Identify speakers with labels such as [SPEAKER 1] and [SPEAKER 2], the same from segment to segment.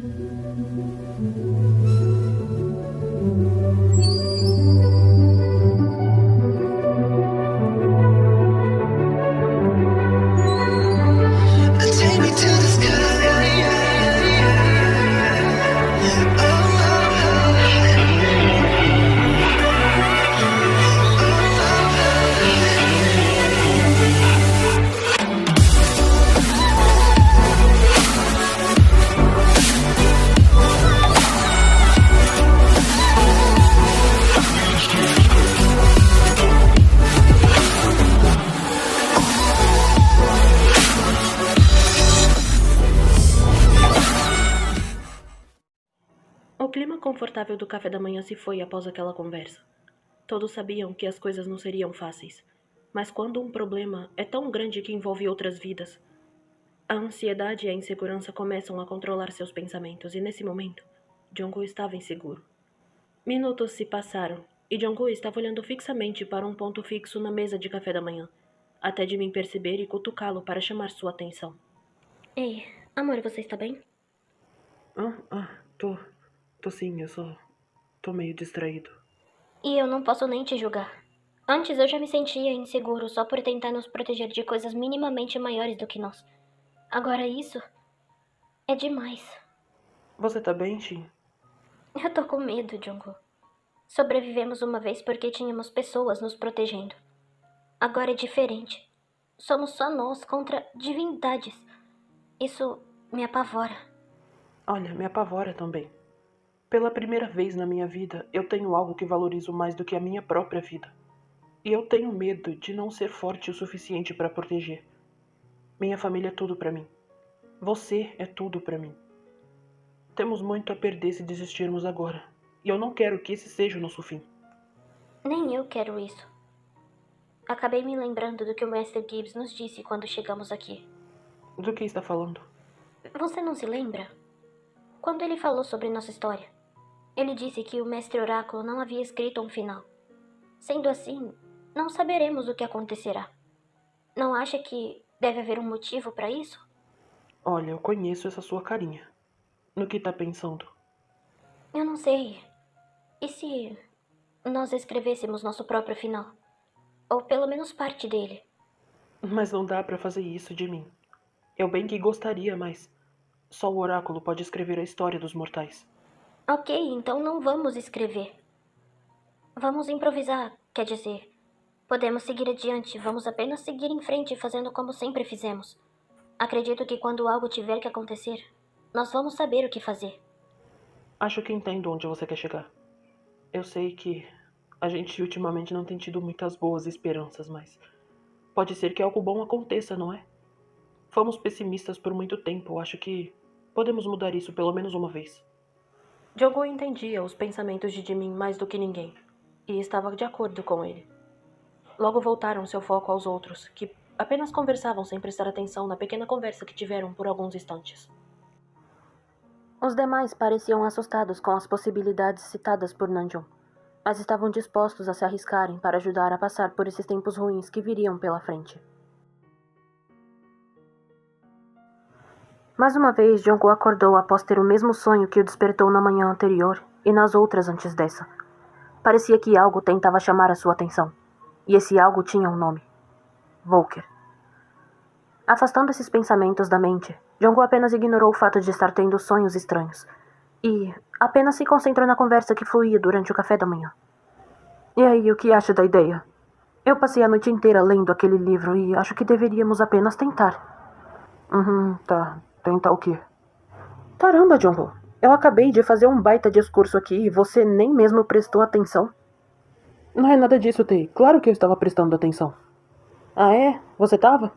[SPEAKER 1] Take me to the sky. Oh,
[SPEAKER 2] O clima confortável do café da manhã se foi após aquela conversa. Todos sabiam que as coisas não seriam fáceis, mas quando um problema é tão grande que envolve outras vidas, a ansiedade e a insegurança começam a controlar seus pensamentos e nesse momento, Jong-woo estava inseguro. Minutos se passaram e Jong-woo estava olhando fixamente para um ponto fixo na mesa de café da manhã, até de mim perceber e cutucá-lo para chamar sua atenção.
[SPEAKER 3] Ei, amor, você está bem?
[SPEAKER 4] Tô sim, eu só tô meio distraído.
[SPEAKER 3] E eu não posso nem te julgar. Antes eu já me sentia inseguro só por tentar nos proteger de coisas minimamente maiores do que nós. Agora isso é demais.
[SPEAKER 4] Você tá bem, Shin?
[SPEAKER 3] Eu tô com medo, Jungkook. Sobrevivemos uma vez porque tínhamos pessoas nos protegendo. Agora é diferente. Somos só nós contra divindades. Isso me apavora.
[SPEAKER 4] Olha, me apavora também. Pela primeira vez na minha vida, eu tenho algo que valorizo mais do que a minha própria vida. E eu tenho medo de não ser forte o suficiente para proteger. Minha família é tudo pra mim. Você é tudo pra mim. Temos muito a perder se desistirmos agora. E eu não quero que esse seja o nosso fim.
[SPEAKER 3] Nem eu quero isso. Acabei me lembrando do que o Mestre Gibbs nos disse quando chegamos aqui.
[SPEAKER 4] Do que está falando?
[SPEAKER 3] Você não se lembra? Quando ele falou sobre nossa história, ele disse que o Mestre Oráculo não havia escrito um final. Sendo assim, não saberemos o que acontecerá. Não acha que deve haver um motivo para isso?
[SPEAKER 4] Olha, eu conheço essa sua carinha. No que tá pensando?
[SPEAKER 3] Eu não sei. E se nós escrevêssemos nosso próprio final? Ou pelo menos parte dele?
[SPEAKER 4] Mas não dá pra fazer isso de mim. Eu bem que gostaria, mas só o oráculo pode escrever a história dos mortais.
[SPEAKER 3] Ok, então não vamos escrever. Vamos improvisar, quer dizer. Podemos seguir adiante, vamos apenas seguir em frente fazendo como sempre fizemos. Acredito que quando algo tiver que acontecer, nós vamos saber o que fazer.
[SPEAKER 4] Acho que entendo onde você quer chegar. Eu sei que a gente ultimamente não tem tido muitas boas esperanças, mas pode ser que algo bom aconteça, não é? Fomos pessimistas por muito tempo, acho que podemos mudar isso pelo menos uma vez.
[SPEAKER 2] Jong-woo entendia os pensamentos de Jimin mais do que ninguém, e estava de acordo com ele. Logo voltaram seu foco aos outros, que apenas conversavam sem prestar atenção na pequena conversa que tiveram por alguns instantes. Os demais pareciam assustados com as possibilidades citadas por Namjoon, mas estavam dispostos a se arriscarem para ajudar a passar por esses tempos ruins que viriam pela frente. Mais uma vez, Jong-woo acordou após ter o mesmo sonho que o despertou na manhã anterior e nas outras antes dessa. Parecia que algo tentava chamar a sua atenção, e esse algo tinha um nome: Volker. Afastando esses pensamentos da mente, Jong-woo apenas ignorou o fato de estar tendo sonhos estranhos, e apenas se concentrou na conversa que fluía durante o café da manhã. E aí, o que acha da ideia? Eu passei a noite inteira lendo aquele livro e acho que deveríamos apenas tentar. Tá. Tentar o quê? Caramba, Jong-woo. Eu acabei de fazer um baita discurso aqui e você nem mesmo prestou atenção. Não é nada disso, Tei. Claro que eu estava prestando atenção. Ah, é? Você estava?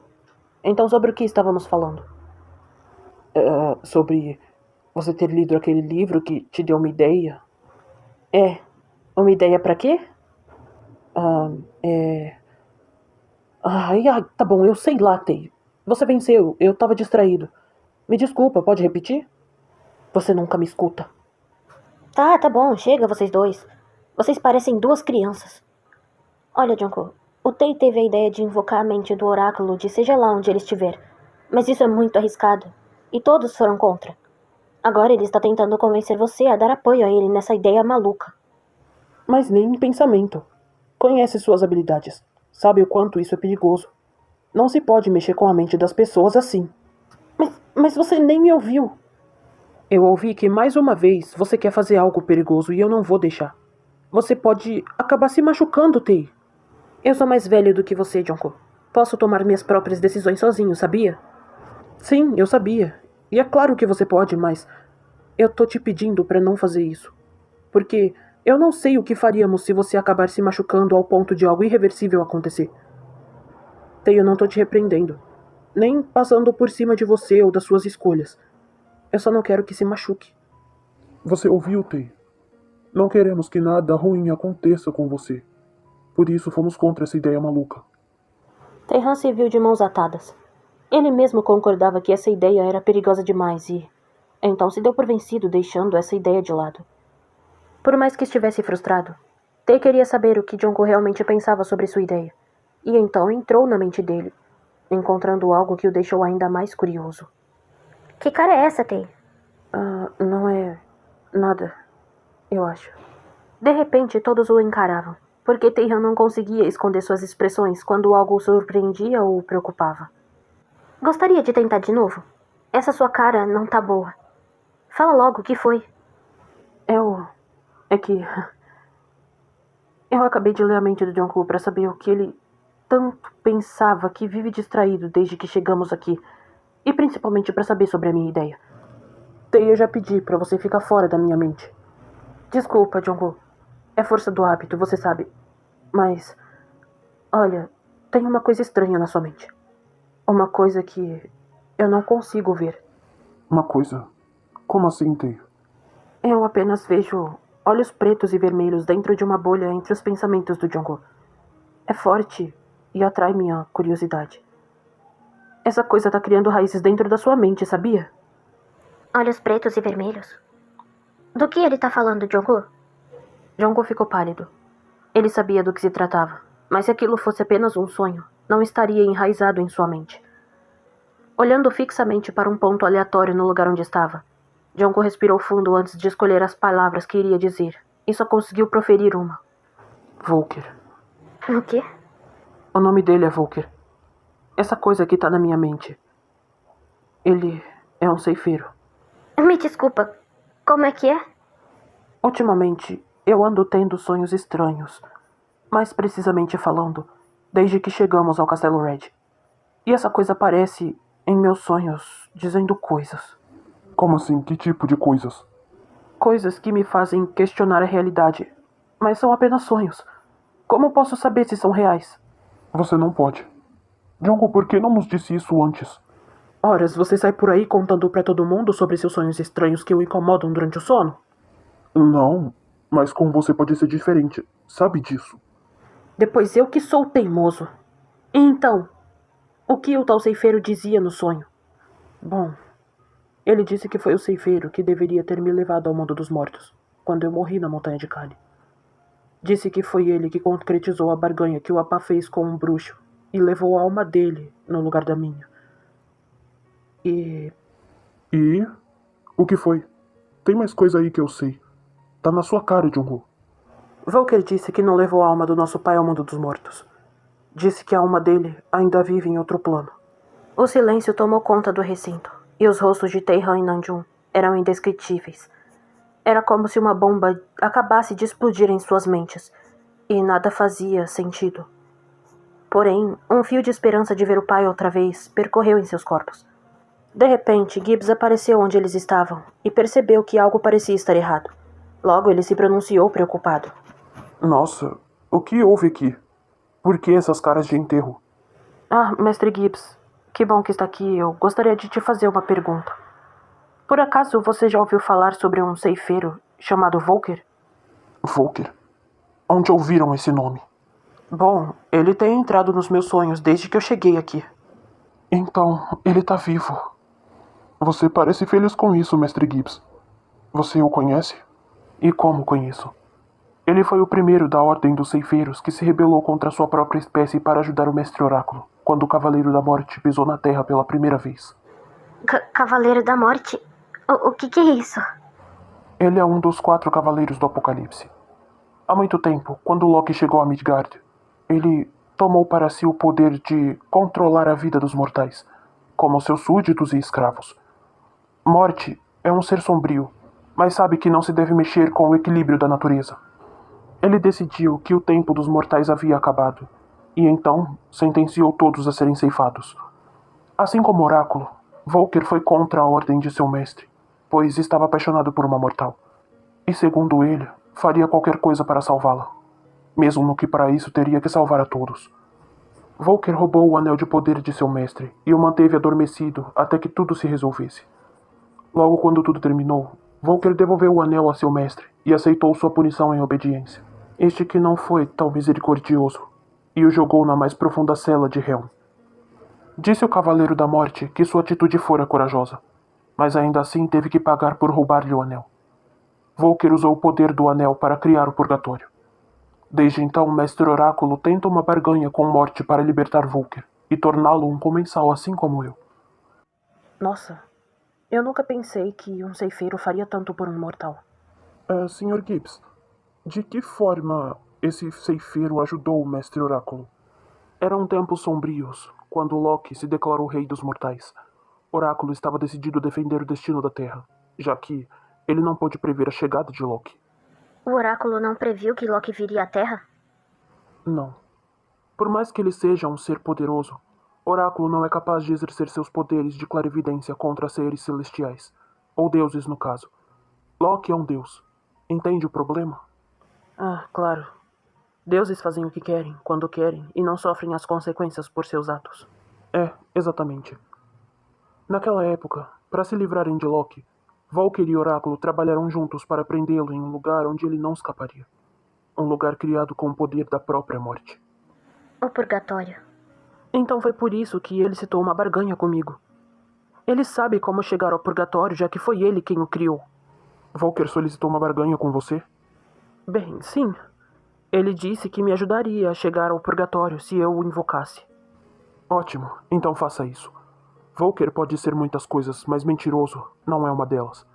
[SPEAKER 2] Então sobre o que estávamos falando? Sobre você ter lido aquele livro que te deu uma ideia. É. Uma ideia pra quê? Tá bom, eu sei lá, Tei. Você venceu, eu tava distraído. Me desculpa, pode repetir? Você nunca me escuta.
[SPEAKER 3] Tá bom, chega vocês dois. Vocês parecem duas crianças. Olha, Jungkook, o Tei teve a ideia de invocar a mente do oráculo de seja lá onde ele estiver. Mas isso é muito arriscado. E todos foram contra.
[SPEAKER 2] Agora ele está tentando convencer você a dar apoio a ele nessa ideia maluca.
[SPEAKER 4] Mas nem em pensamento. Conhece suas habilidades. Sabe o quanto isso é perigoso. Não se pode mexer com a mente das pessoas assim. Mas você nem me ouviu. Eu ouvi que mais uma vez você quer fazer algo perigoso e eu não vou deixar. Você pode acabar se machucando, Tei. Eu sou mais velho do que você, Jonko. Posso tomar minhas próprias decisões sozinho, sabia? Sim, eu sabia. E é claro que você pode, mas eu tô te pedindo pra não fazer isso. Porque eu não sei o que faríamos se você acabar se machucando ao ponto de algo irreversível acontecer. Tei, eu não tô te repreendendo. Nem passando por cima de você ou das suas escolhas. Eu só não quero que se machuque.
[SPEAKER 5] Você ouviu, Tei? Não queremos que nada ruim aconteça com você. Por isso fomos contra essa ideia maluca.
[SPEAKER 2] Teihan se viu de mãos atadas. Ele mesmo concordava que essa ideia era perigosa demais e então se deu por vencido, deixando essa ideia de lado. Por mais que estivesse frustrado, Tei queria saber o que Jonko realmente pensava sobre sua ideia. E então entrou na mente dele, encontrando algo que o deixou ainda mais curioso.
[SPEAKER 3] Que cara é essa, Tei?
[SPEAKER 2] Não é nada, eu acho. De repente, todos o encaravam, porque Teihan não conseguia esconder suas expressões quando algo o surpreendia ou o preocupava.
[SPEAKER 3] Gostaria de tentar de novo? Essa sua cara não tá boa. Fala logo o que foi.
[SPEAKER 2] É que eu acabei de ler a mente do Jonko para saber o que ele tanto pensava que vive distraído desde que chegamos aqui. E principalmente para saber sobre a minha ideia. Tei, eu já pedi para você ficar fora da minha mente. Desculpa, Jonko. É força do hábito, você sabe. Mas, olha, tem uma coisa estranha na sua mente. Uma coisa que eu não consigo ver.
[SPEAKER 5] Uma coisa? Como assim, Tei?
[SPEAKER 2] Eu apenas vejo olhos pretos e vermelhos dentro de uma bolha entre os pensamentos do Jonko. É forte e atrai minha curiosidade. Essa coisa tá criando raízes dentro da sua mente, sabia?
[SPEAKER 3] Olhos pretos e vermelhos? Do que ele tá falando, Jonko?
[SPEAKER 2] Jonko ficou pálido. Ele sabia do que se tratava, mas se aquilo fosse apenas um sonho, não estaria enraizado em sua mente. Olhando fixamente para um ponto aleatório no lugar onde estava, Jonko respirou fundo antes de escolher as palavras que iria dizer, e só conseguiu proferir uma. Volker.
[SPEAKER 3] O quê?
[SPEAKER 2] O nome dele é Volker. Essa coisa que tá na minha mente. Ele é um ceifeiro.
[SPEAKER 3] Me desculpa. Como é que é?
[SPEAKER 2] Ultimamente, eu ando tendo sonhos estranhos. Mais precisamente falando, desde que chegamos ao Castelo Red. E essa coisa aparece em meus sonhos, dizendo coisas.
[SPEAKER 5] Como assim? Que tipo de coisas?
[SPEAKER 2] Coisas que me fazem questionar a realidade. Mas são apenas sonhos. Como posso saber se são reais?
[SPEAKER 5] Você não pode. Jonko, por que não nos disse isso antes?
[SPEAKER 2] Horas, você sai por aí contando pra todo mundo sobre seus sonhos estranhos que o incomodam durante o sono?
[SPEAKER 5] Não, mas com você pode ser diferente. Sabe disso.
[SPEAKER 2] Depois eu que sou teimoso. E então, o que o tal ceifeiro dizia no sonho? Bom, ele disse que foi o ceifeiro que deveria ter me levado ao mundo dos mortos, quando eu morri na Montanha de Kali. Disse que foi ele que concretizou a barganha que o Apá fez com um bruxo e levou a alma dele no lugar da minha. E...
[SPEAKER 5] O que foi? Tem mais coisa aí que eu sei. Tá na sua cara, Jonko.
[SPEAKER 2] Volker disse que não levou a alma do nosso pai ao mundo dos mortos. Disse que a alma dele ainda vive em outro plano. O silêncio tomou conta do recinto, e os rostos de Teihan e Nanjun eram indescritíveis. Era como se uma bomba acabasse de explodir em suas mentes, e nada fazia sentido. Porém, um fio de esperança de ver o pai outra vez percorreu em seus corpos. De repente, Gibbs apareceu onde eles estavam e percebeu que algo parecia estar errado. Logo, ele se pronunciou preocupado.
[SPEAKER 5] Nossa, o que houve aqui? Por que essas caras de enterro?
[SPEAKER 2] Mestre Gibbs, que bom que está aqui. Eu gostaria de te fazer uma pergunta. Por acaso você já ouviu falar sobre um ceifeiro chamado Volker?
[SPEAKER 5] Volker? Onde ouviram esse nome?
[SPEAKER 2] Bom, ele tem entrado nos meus sonhos desde que eu cheguei aqui.
[SPEAKER 5] Então, ele tá vivo. Você parece feliz com isso, Mestre Gibbs. Você o conhece?
[SPEAKER 2] E como conheço?
[SPEAKER 5] Ele foi o primeiro da Ordem dos Ceifeiros que se rebelou contra sua própria espécie para ajudar o Mestre Oráculo, quando o Cavaleiro da Morte pisou na Terra pela primeira vez.
[SPEAKER 3] Cavaleiro da Morte? O que é isso?
[SPEAKER 5] Ele é um dos 4 cavaleiros do Apocalipse. Há muito tempo, quando Loki chegou a Midgard, ele tomou para si o poder de controlar a vida dos mortais, como seus súditos e escravos. Morte é um ser sombrio, mas sabe que não se deve mexer com o equilíbrio da natureza. Ele decidiu que o tempo dos mortais havia acabado, e então sentenciou todos a serem ceifados. Assim como Oráculo, Volker foi contra a ordem de seu mestre, pois estava apaixonado por uma mortal. E segundo ele, faria qualquer coisa para salvá-la, mesmo que para isso teria que salvar a todos. Volker roubou o anel de poder de seu mestre e o manteve adormecido até que tudo se resolvesse. Logo quando tudo terminou, Volker devolveu o anel a seu mestre e aceitou sua punição em obediência. Este que não foi tão misericordioso, e o jogou na mais profunda cela de Helm. Disse o Cavaleiro da Morte que sua atitude fora corajosa, mas ainda assim teve que pagar por roubar-lhe o anel. Volker usou o poder do anel para criar o Purgatório. Desde então, o Mestre Oráculo tenta uma barganha com Morte para libertar Volker e torná-lo um comensal assim como eu.
[SPEAKER 2] Nossa, eu nunca pensei que um ceifeiro faria tanto por um mortal.
[SPEAKER 5] Sr. Gibbs, de que forma esse ceifeiro ajudou o Mestre Oráculo? Eram tempos sombrios, quando Loki se declarou rei dos mortais. Oráculo estava decidido a defender o destino da Terra, já que ele não pôde prever a chegada de Loki.
[SPEAKER 3] O oráculo não previu que Loki viria à Terra?
[SPEAKER 5] Não. Por mais que ele seja um ser poderoso, Oráculo não é capaz de exercer seus poderes de clarividência contra seres celestiais, ou deuses no caso. Loki é um deus. Entende o problema?
[SPEAKER 2] Ah, claro. Deuses fazem o que querem, quando querem, e não sofrem as consequências por seus atos.
[SPEAKER 5] Exatamente. Naquela época, para se livrarem de Loki, Volker e Oráculo trabalharam juntos para prendê-lo em um lugar onde ele não escaparia. Um lugar criado com o poder da própria morte.
[SPEAKER 3] O purgatório.
[SPEAKER 2] Então foi por isso que ele citou uma barganha comigo. Ele sabe como chegar ao purgatório, já que foi ele quem o criou.
[SPEAKER 5] Volker solicitou uma barganha com você?
[SPEAKER 2] Bem, sim. Ele disse que me ajudaria a chegar ao purgatório se eu o invocasse.
[SPEAKER 5] Ótimo, então faça isso. Volker pode ser muitas coisas, mas mentiroso não é uma delas.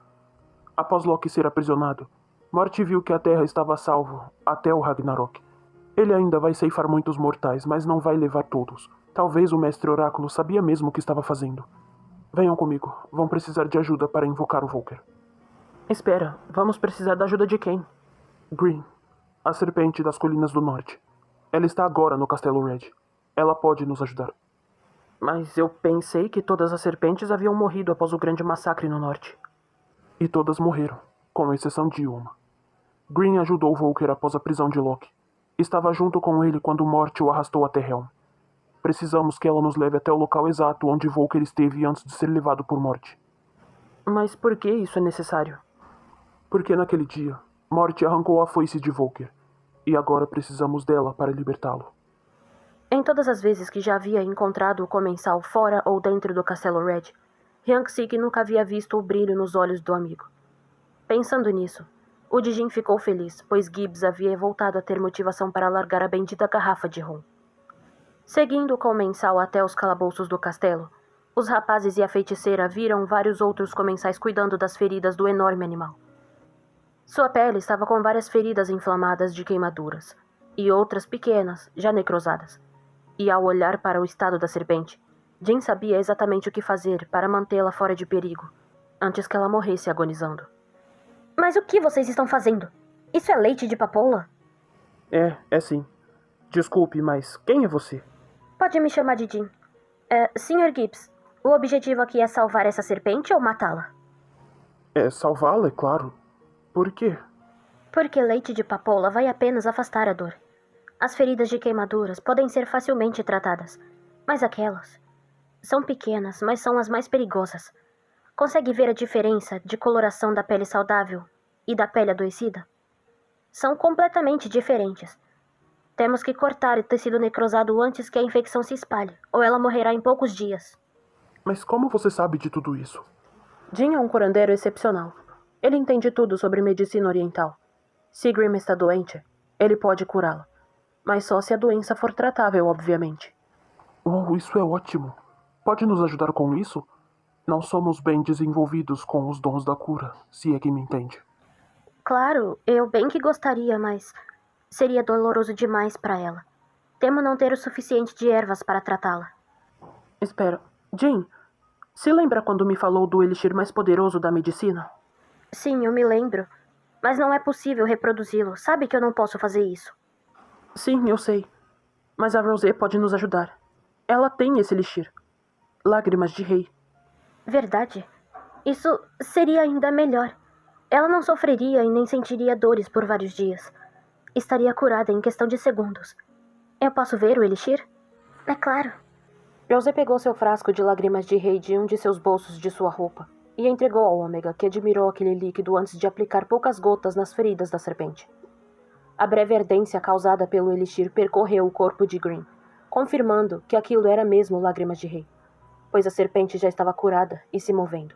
[SPEAKER 5] Após Loki ser aprisionado, Morte viu que a Terra estava a salvo até o Ragnarok. Ele ainda vai ceifar muitos mortais, mas não vai levar todos. Talvez o Mestre Oráculo sabia mesmo o que estava fazendo. Venham comigo, vão precisar de ajuda para invocar o Volker.
[SPEAKER 2] Espera, vamos precisar da ajuda de quem?
[SPEAKER 5] Green, a serpente das colinas do norte. Ela está agora no Castelo Red. Ela pode nos ajudar.
[SPEAKER 2] Mas eu pensei que todas as serpentes haviam morrido após o grande massacre no norte.
[SPEAKER 5] E todas morreram, com exceção de uma. Green ajudou Volker após a prisão de Loki. Estava junto com ele quando Morte o arrastou até Helm. Precisamos que ela nos leve até o local exato onde Volker esteve antes de ser levado por Morte.
[SPEAKER 2] Mas por que isso é necessário?
[SPEAKER 5] Porque naquele dia, Morte arrancou a foice de Volker. E agora precisamos dela para libertá-lo.
[SPEAKER 2] Em todas as vezes que já havia encontrado o comensal fora ou dentro do Castelo Red, Hyang-Sik nunca havia visto o brilho nos olhos do amigo. Pensando nisso, o Dijin ficou feliz, pois Gibbs havia voltado a ter motivação para largar a bendita garrafa de rum. Seguindo o comensal até os calabouços do castelo, os rapazes e a feiticeira viram vários outros comensais cuidando das feridas do enorme animal. Sua pele estava com várias feridas inflamadas de queimaduras, e outras pequenas, já necrosadas. E ao olhar para o estado da serpente, Jin sabia exatamente o que fazer para mantê-la fora de perigo, antes que ela morresse agonizando.
[SPEAKER 3] Mas o que vocês estão fazendo? Isso é leite de papoula?
[SPEAKER 5] É sim. Desculpe, mas quem é você?
[SPEAKER 3] Pode me chamar de Jin. Sr. Gibbs, o objetivo aqui é salvar essa serpente ou matá-la?
[SPEAKER 5] Salvá-la, é claro. Por quê?
[SPEAKER 3] Porque leite de papoula vai apenas afastar a dor. As feridas de queimaduras podem ser facilmente tratadas, mas aquelas são pequenas, mas são as mais perigosas. Consegue ver a diferença de coloração da pele saudável e da pele adoecida? São completamente diferentes. Temos que cortar o tecido necrosado antes que a infecção se espalhe, ou ela morrerá em poucos dias.
[SPEAKER 5] Mas como você sabe de tudo isso?
[SPEAKER 2] Jin é um curandeiro excepcional. Ele entende tudo sobre medicina oriental. Se Grimm está doente, ele pode curá-la. Mas só se a doença for tratável, obviamente.
[SPEAKER 5] Oh, isso é ótimo. Pode nos ajudar com isso? Não somos bem desenvolvidos com os dons da cura, se é que me entende.
[SPEAKER 2] Claro, eu bem que gostaria, mas seria doloroso demais para ela. Temo não ter o suficiente de ervas para tratá-la.
[SPEAKER 4] Espera, Jean, se lembra quando me falou do elixir mais poderoso da medicina?
[SPEAKER 2] Sim, eu me lembro. Mas não é possível reproduzi-lo. Sabe que eu não posso fazer isso.
[SPEAKER 4] Sim, eu sei. Mas a Rosé pode nos ajudar. Ela tem esse elixir. Lágrimas de Rei.
[SPEAKER 2] Verdade? Isso seria ainda melhor. Ela não sofreria e nem sentiria dores por vários dias. Estaria curada em questão de segundos. Eu posso ver o elixir? É claro. Rosé pegou seu frasco de lágrimas de rei de um de seus bolsos de sua roupa e entregou ao Ômega, que admirou aquele líquido antes de aplicar poucas gotas nas feridas da serpente. A breve ardência causada pelo elixir percorreu o corpo de Green, confirmando que aquilo era mesmo lágrimas de rei, pois a serpente já estava curada e se movendo.